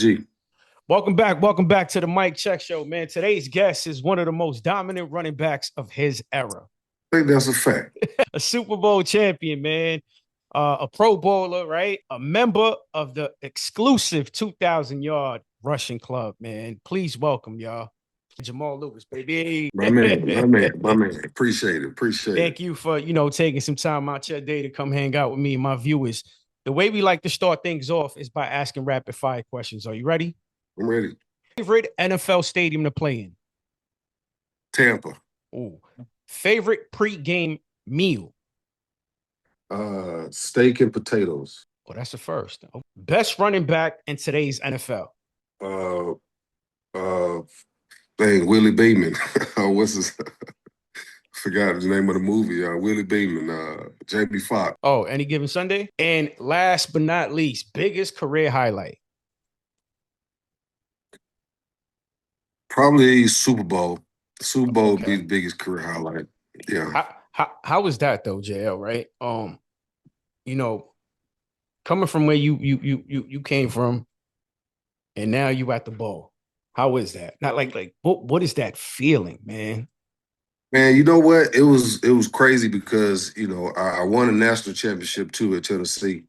G. Welcome back to the Mike Check Show, man. Today's guest is one of the most dominant running backs of his era. I think that's a fact. A Super Bowl champion, man. A Pro Bowler, right? A member of the exclusive 2,000-yard rushing club, man. Please welcome y'all, Jamal Lewis, baby. My man. Appreciate it. Appreciate it. Thank you for taking some time out your day to come hang out with me and my viewers. The way we like to start things off is by asking rapid fire questions. Are you ready? I'm ready. Favorite NFL stadium to play in? Tampa. Ooh. Favorite pregame meal? Steak and potatoes. Oh, that's the first. Oh. Best running back in today's NFL? Uh, uh, Willie Beeman. What's his? Forgot the name of the movie. Willie Beeman. Jamie Foxx. Oh, Any Given Sunday. And last but not least, biggest career highlight? Probably Super Bowl. Super Bowl would be Okay. the biggest career highlight. Yeah. How was that though, JL? Right. You know, coming from where you came from, and now you at the bowl. How is that? Not like what is that feeling, man? Man, you know what? It was crazy because I won a national championship too at Tennessee,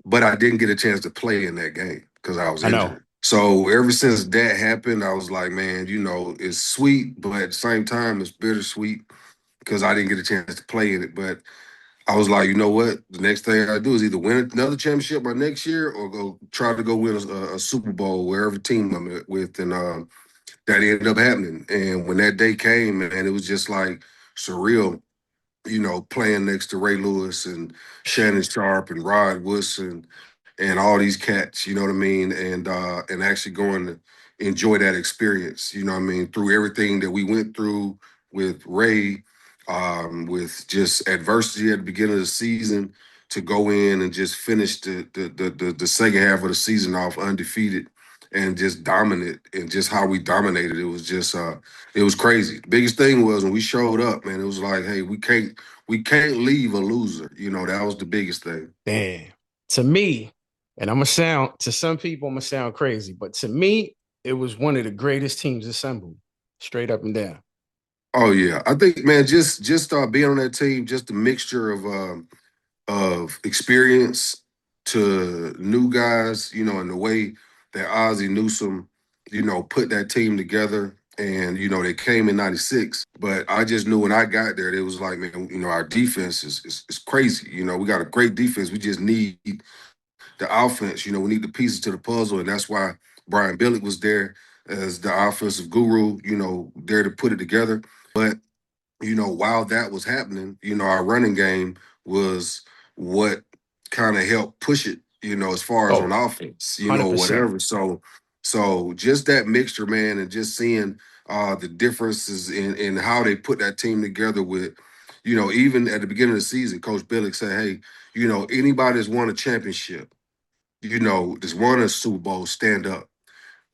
but I didn't get a chance to play in that game because I was I know. injured. So ever since that happened, I was like, man, it's sweet, but at the same time, it's bittersweet because I didn't get a chance to play in it. But I was like, you know what? The next thing I do is either win another championship by next year or go try to go win a Super Bowl wherever team I'm with, and that ended up happening. And when that day came, man, it was just like surreal, playing next to Ray Lewis and Shannon Sharp and Rod Woodson and all these cats, you know what I mean? And actually going to enjoy that experience, you know what I mean, through everything that we went through with Ray, with just adversity at the beginning of the season to go in and just finish the second half of the season off undefeated and just dominant and just how we dominated. It was just it was crazy. The biggest thing was when we showed up, man, it was like, hey, we can't leave a loser. That was the biggest thing. Damn. To me, and I'm gonna sound to some people, I'm gonna sound crazy, but to me, it was one of the greatest teams assembled, straight up and down. Oh yeah, I think, man, just being on that team, just a mixture of experience to new guys, and the way that Ozzie Newsome, put that team together. And, they came in 96. But I just knew when I got there, it was like, man, our defense is crazy. We got a great defense. We just need the offense. We need the pieces to the puzzle. And that's why Brian Billick was there as the offensive guru, there to put it together. But while that was happening, our running game was what kind of helped push it, as far as on Oh, offense, 100%. whatever. So just that mixture, man, and just seeing the differences in how they put that team together with, even at the beginning of the season, Coach Billick said, hey, anybody that's won a championship, that's won a Super Bowl, stand up.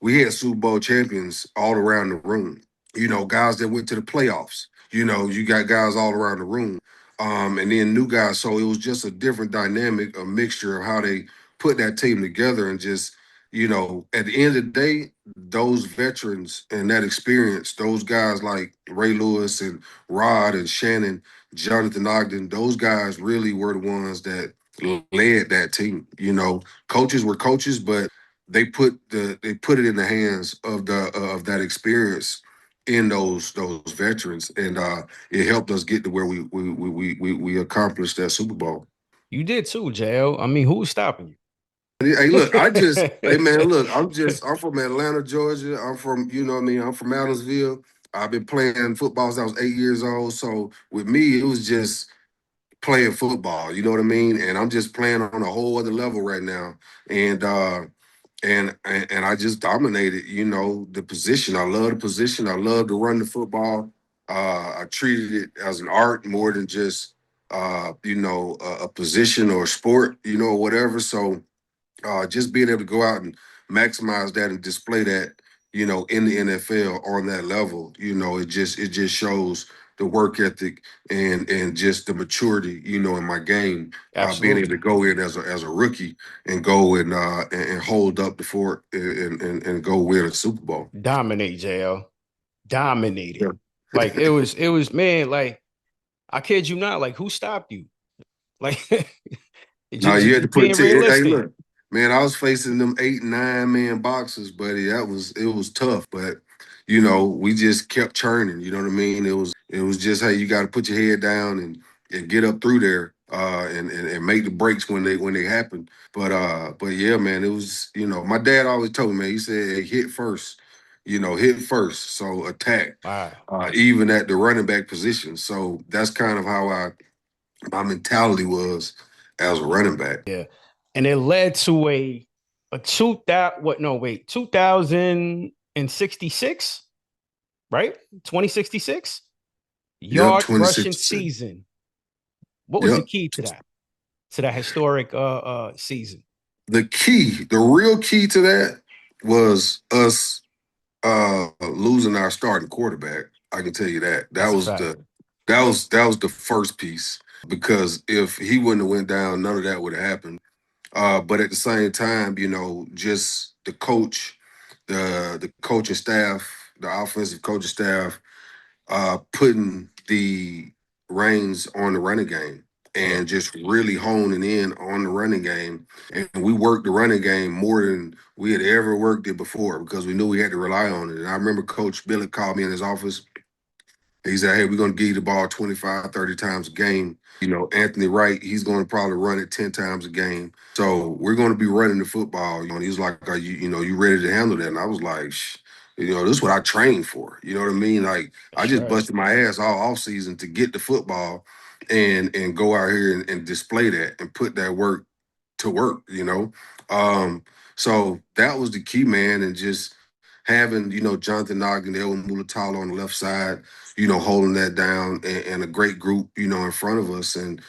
We had Super Bowl champions all around the room. Guys that went to the playoffs. You got guys all around the room. And then new guys. So it was just a different dynamic, a mixture of how they put that team together and just, at the end of the day, those veterans and that experience, those guys like Ray Lewis and Rod and Shannon, Jonathan Ogden, those guys really were the ones that led that team. Coaches were coaches, but they put it in the hands of that experience in those veterans, and it helped us get to where we accomplished that Super Bowl. You did too, JL. I mean, who's stopping Hey, you? look, hey man, look, I'm from Atlanta, Georgia. I'm from, what I mean, I'm from Adamsville. I've been playing football since I was 8 years old. So with me, it was just playing football, you know what I mean? And I'm just playing on a whole other level right now. And I just dominated, the position. I love the position. I love to run the football. I treated it as an art more than just a position or a sport, whatever. So just being able to go out and maximize that and display that, in the NFL on that level, it just shows the work ethic and just the maturity, in my game, being able to Absolutely. go in as a rookie and go and hold up the fort and go win a Super Bowl. Dominate, JL. Yeah. Dominated. Like it was, man, like I kid you not, like who stopped you? Like Now you had to just put being hey, realistic. look, man, I was facing them 8, 9 man boxers, buddy. It was tough, but we just kept churning. You know what I mean? It was just, hey, you got to put your head down and get up through there, and make the breaks when they happen. But yeah, man, it was, my dad always told me, man, he said, hey, hit first, hit first, so attack, Wow. even at the running back position. So that's kind of how my mentality was as a running back. Yeah. And it led to a 2000, what, no, wait, 2066, right? 2066 Yep, yard rushing 2016. season. What was the Yep. key to that historic season? The real key to that was us losing our starting quarterback. I can tell you that. That That's a was fact. the first piece, because if he wouldn't have went down, none of that would have happened. But at the same time, just the coach, the coaching staff, the offensive coaching staff, putting the reins on the running game Yeah. and just really honing in on the running game. And we worked the running game more than we had ever worked it before, because we knew we had to rely on it. And I remember Coach Billick called me in his office. He said, hey, we're going to give you the ball 25, 30 times a game. Anthony Wright, he's going to probably run it 10 times a game. So we're going to be running the football. And he was like, are you ready to handle that? And I was like, this is what I trained for. You know what I mean? Like, I That's just right. busted my ass all off season to get the football and go out here and display that and put that work to work. So that was the key, man. And just having, Jonathan Ogden, Elwin Mulatalo on the left side, holding that down, and a great group, in front of us. And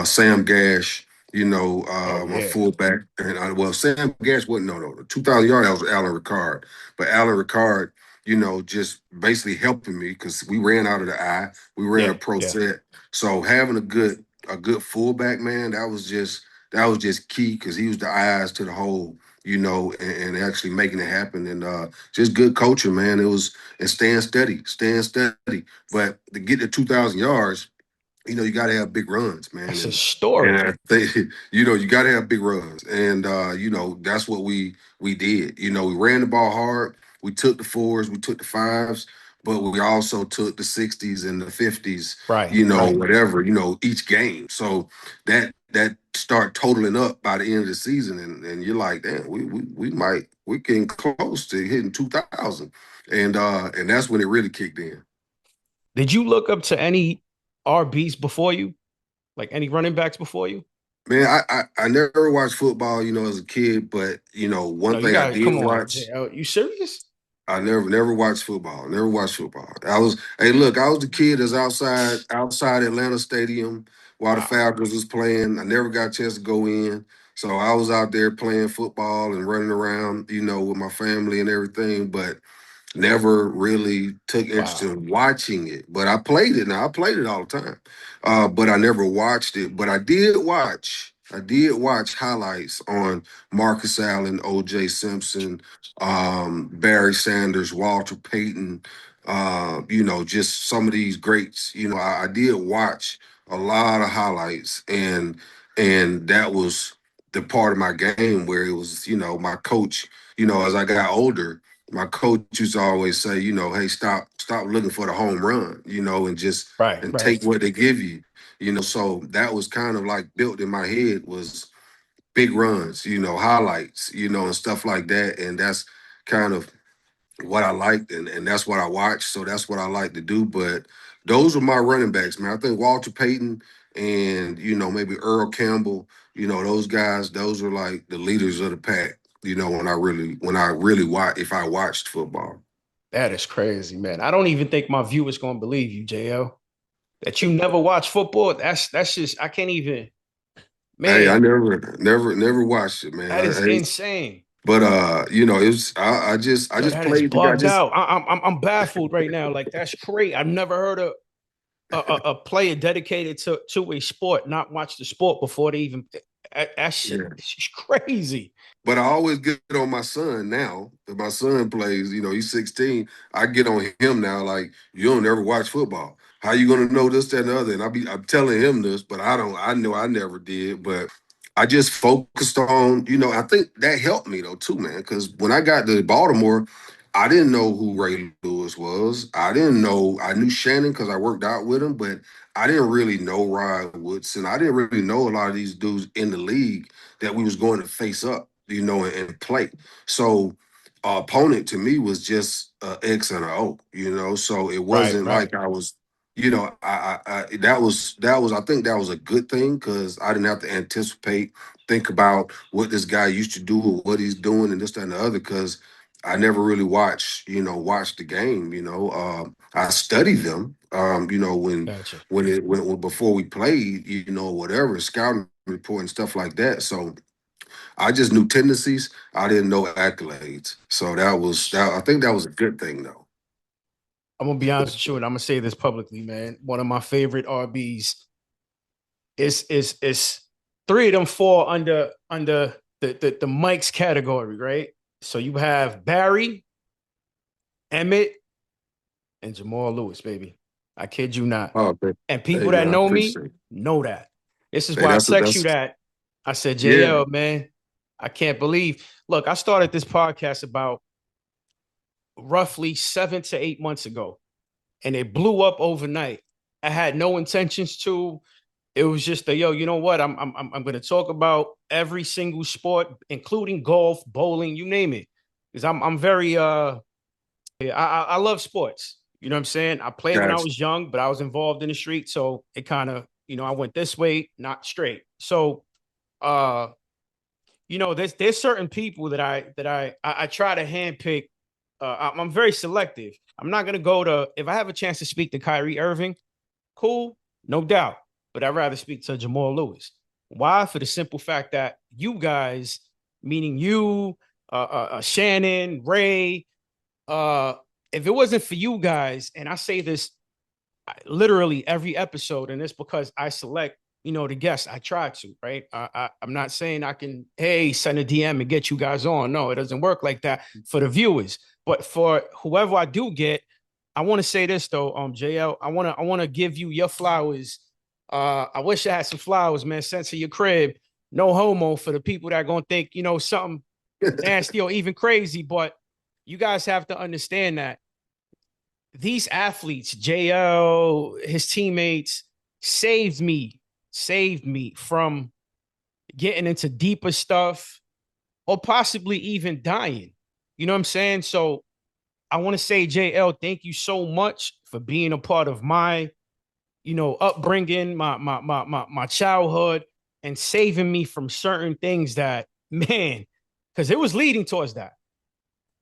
Sam Gash, Oh my yeah. fullback. And Sam Gash wasn't, no, the 2,000 yard, that was Alan Ricard. But Alan Ricard, just basically helping me, because we ran out of the eye. We ran a Yeah. pro Yeah. set. So having a good fullback, man, that was just key, because he was the eyes to the hole, and actually making it happen. And just good coaching, man. And staying steady. But to get to 2,000 yards, you got to have big runs, man. That's And historic. I think, you got to have big runs. And, that's what we did. We ran the ball hard. We took the fours, we took the fives, but we also took the 60s and the 50s, Right. Right. whatever, each game. So that start totaling up by the end of the season. And you're like, damn, we're getting close to hitting 2,000. And that's when it really kicked in. Did you look up to any RBs before you? Like any running backs before you? Man, I never watched football, as a kid, but one No, you thing I got to did come on, watch, JL. You serious? I never watched football. Never watched football. Hey, look, I was the kid that's outside Atlanta Stadium while the Wow. Falcons was playing. I never got a chance to go in. So I was out there playing football and running around, with my family and everything. But never really took interest Wow. in watching it, but I played it. Now I played it all the time, but I never watched it. But I did watch. I did watch highlights on Marcus Allen, O.J. Simpson, Barry Sanders, Walter Payton. Just some of these greats. I did watch a lot of highlights, and that was the part of my game where it was, my coach. As I got older, my coach used to always say, hey, stop looking for the home run, Right. and Right. take what they give you. So that was kind of like built in my head, was big runs, highlights, and stuff like that. And that's kind of what I liked, and that's what I watched. So that's what I like to do. But those were my running backs, man. I think Walter Payton and maybe Earl Campbell, those guys, those were like the leaders of the pack. When I really watch, if I watched football. That is crazy, man. I don't even think my viewers gonna believe you, JL. That you never watch football. That's just I can't even. Hey, I Man, never watched it, man. that is insane. But it was I Yo, just that is played the guy. bugged Just out. I'm baffled right now. Like that's crazy. I've never heard of. a player dedicated to a sport not watch the sport before they even that shit Yeah. is crazy. But I always get on my son now. If my son plays, he's 16. I get on him now, like, you don't ever watch football. How you gonna know this, that, and the other? And I'm telling him this, but I know I never did. But I just focused on, I think that helped me though too, man. Because when I got to Baltimore, I didn't know who Ray Lewis was. I knew Shannon because I worked out with him, but I didn't really know Ryan Woodson. I didn't really know a lot of these dudes in the league that we was going to face up, and play. So our opponent to me was just X and a O, So it Right, wasn't right. like I was, that was I think that was a good thing because I didn't have to think about what this guy used to do or what he's doing and this, that, and the other because I never really watched the game. I studied them. Gotcha. When before we played, whatever scouting report and stuff like that. So I just knew tendencies. I didn't know accolades. So that was that. I think that was a good thing, though. I'm gonna be honest with you, and I'm gonna say this publicly, man. One of my favorite RBs is three of them fall under the Mike's category, right? So you have Barry, Emmett, and Jamal Lewis, baby. I kid you not. Oh, okay. And Hey people that man, I know me appreciate it. know that. This is Hey, why I that's a, text you that's that. I said, yeah. JL, man, I can't believe. Look, I started this podcast about roughly 7 to 8 months ago, and it blew up overnight. I had no intentions to. It was just a yo, you know what? I'm going to talk about every single sport, including golf, bowling, you name it, because I'm very I love sports. You know what I'm saying? I played when I Gotcha. was young, but I was involved in the street, so it kind of I went this way, not straight. So uh there's certain people that I try to handpick. I'm very selective. I'm not gonna go to if I have a chance to speak to Kyrie Irving, cool, no doubt. But I'd rather speak to Jamal Lewis. Why? For the simple fact that you guys, meaning you, Shannon, Ray, uh, if it wasn't for you guys, and I say this literally every episode, and it's because I select, the guests. I try to, right? I'm not saying I can, hey, send a DM and get you guys on. No, it doesn't work like that for the viewers. But for whoever I do get, I want to say this though, JL, I want to give you your flowers. I wish I had some flowers, man, sent to your crib. No homo for the people that are gonna think, something nasty or even crazy, but you guys have to understand that these athletes, JL, his teammates, saved me from getting into deeper stuff or possibly even dying. You know what I'm saying? So I want to say, JL, thank you so much for being a part of my, upbringing, my childhood, and saving me from certain things that, man, because it was leading towards that.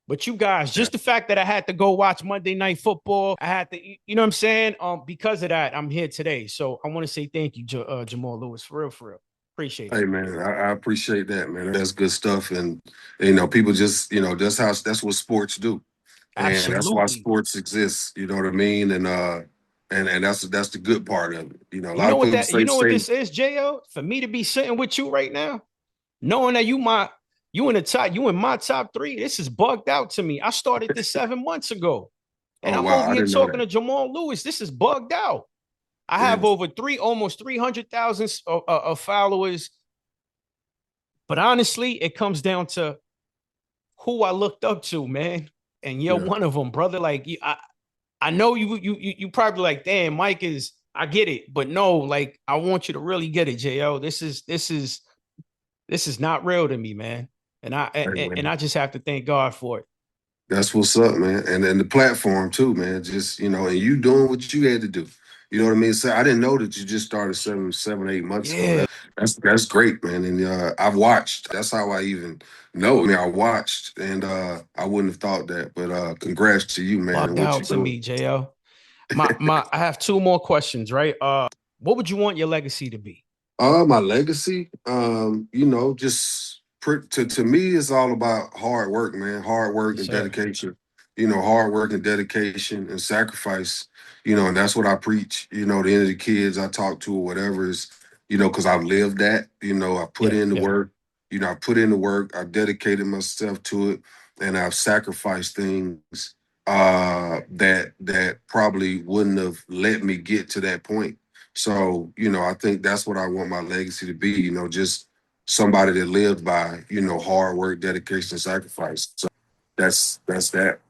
But you guys, Yeah. just the fact that I had to go watch Monday Night Football, I had to, you know what I'm saying? Because of that, I'm here today. So I want to say thank you, Jamal Lewis, for real, for real. Appreciate it. Hey man, I appreciate that, man. That's good stuff, and people just, that's what sports do, and that's why Absolutely. sports exists. You know what I mean? And that's the good part of it. A You lot know of what people that? You know what say, this is, Jo? For me to be sitting with you right now, knowing that you in my top three. This is bugged out to me. I started this 7 months ago, and "Oh I'm wow, over I here didn't know talking that." to Jamal Lewis. This is bugged out. I Yeah, have over almost 300,000 of followers. But honestly, it comes down to who I looked up to, man. And you're yeah, one of them, brother. Like I know you probably like, damn, Mike is. I get it, but no, like I want you to really get it, Jo. This is not real to me, man. And I hey, and man. I just have to thank God for it. That's what's up, man. And the platform too, man. Just and you doing what you had to do. You know what I mean? So I didn't know that you just started 7, 8 months ago. Yeah, That's great, man. And I've watched. That's how I even know. I mean, I watched, and I wouldn't have thought that. But congrats to you, man, and bugged what out you to doing. me, Jo. I have two more questions, right? What would you want your legacy to be? My legacy, just to me, it's all about hard work, man. Hard work Yes, and sir. dedication. hard work and dedication and sacrifice, and that's what I preach, the end of the kids I talk to or whatever is, because I've lived that, I put Yeah, in the yeah. work, I put in the work, I dedicated myself to it, and I've sacrificed things that probably wouldn't have let me get to that point. So, I think that's what I want my legacy to be, just somebody that lived by, hard work, dedication, and sacrifice. So that's that.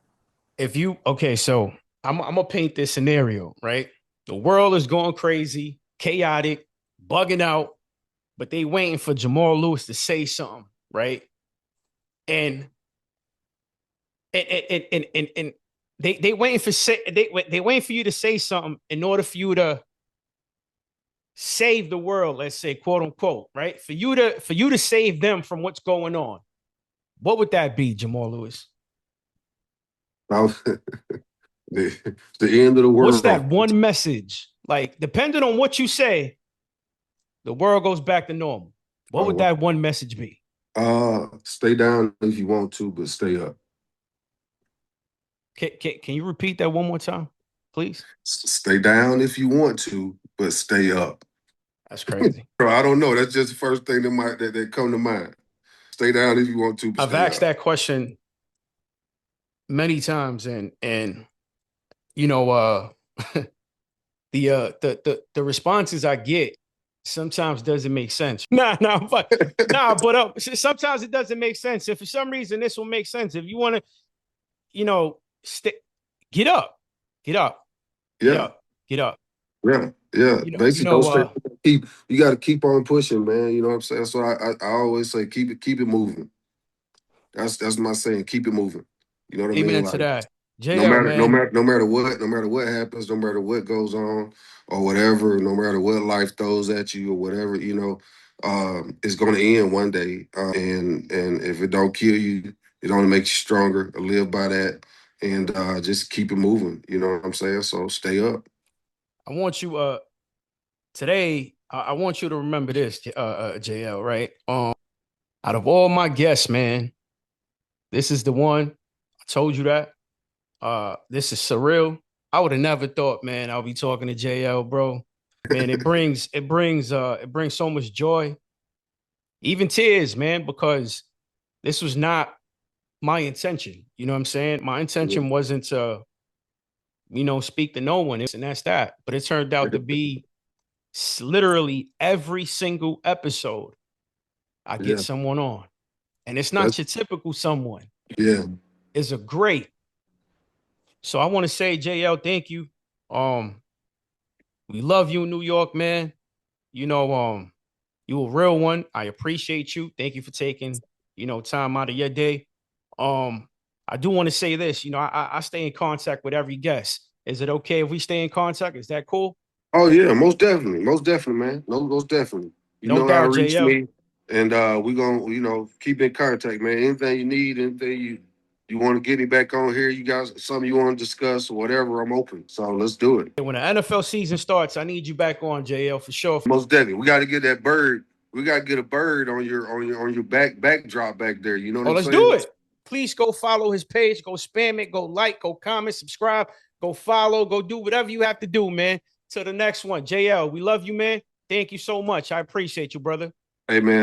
If you okay, so I'm gonna paint this scenario, right? The world is going crazy, chaotic, bugging out, but they waiting for Jamal Lewis to say something, right? And and they waiting for they waiting for you to say something in order for you to save the world, let's say, quote unquote, right? For you to save them from what's going on. What would that be, Jamal Lewis? The end of the What's world. that one message? Like, depending on what you say, the world goes back to normal. What Oh, would wow. that one message be? Stay down if you want to, but stay up. Can you repeat that one more time, please? Stay down if you want to, but stay up. That's crazy. Bro, I don't know. That's just the first thing that come to mind. Stay down if you want to, but I've stay asked up. that question many times, and you know, the responses I get sometimes doesn't make sense. But sometimes it doesn't make sense. If for some reason this will make sense, if you want to, you know, stay, get up, get up, get Yeah, up, get up. yeah, yeah. You Basically, don't know, stay. You got to keep on pushing, man. You know what I'm saying? So I always say, keep it moving. That's my saying. Keep it moving. You know what I mean? amen to Like that. no JL, matter no man, matter no matter what happens, no matter what goes on or whatever, no matter what life throws at you or whatever, it's going to end one day. And if it don't kill you, it only makes you stronger. Live by that and just keep it moving. You know what I'm saying? So stay up. I want you today. I want you to remember this, JL. Right? Out of all my guests, man, this is the one. I told you that. This is surreal. I would have never thought, man, I'll be talking to JL, bro. Man, it brings so much joy, even tears, man, because this was not my intention. You know what I'm saying? My intention wasn't to, speak to no one, and that's that. But it turned out to be literally every single episode I get Yeah, someone on. And it's that's not your typical someone. yeah. It's a great. So I want to say, JL, thank you. Um, we love you in New York, man. You know, you a real one. I appreciate you. Thank you for taking, time out of your day. I do want to say this. I stay in contact with every guest. Is it okay if we stay in contact? Is that cool? Oh yeah, most definitely, man. No, most definitely. You No know how to doubt, reach JL. me, and we gonna keep in contact, man. Anything you need, anything you want to get me back on here, you guys something you want to discuss or whatever, I'm open. So let's do it. When the NFL season starts, I need you back on, JL, for sure. Most definitely, we got to get that bird. We got to get a bird on your backdrop back there. You know what Oh, I'm let's do saying? it. Please go follow his page. Go spam it. Go like. Go comment. Subscribe. Go follow. Go do whatever you have to do, man. Till the next one. JL, we love you, man. Thank you so much. I appreciate you, brother. Hey man.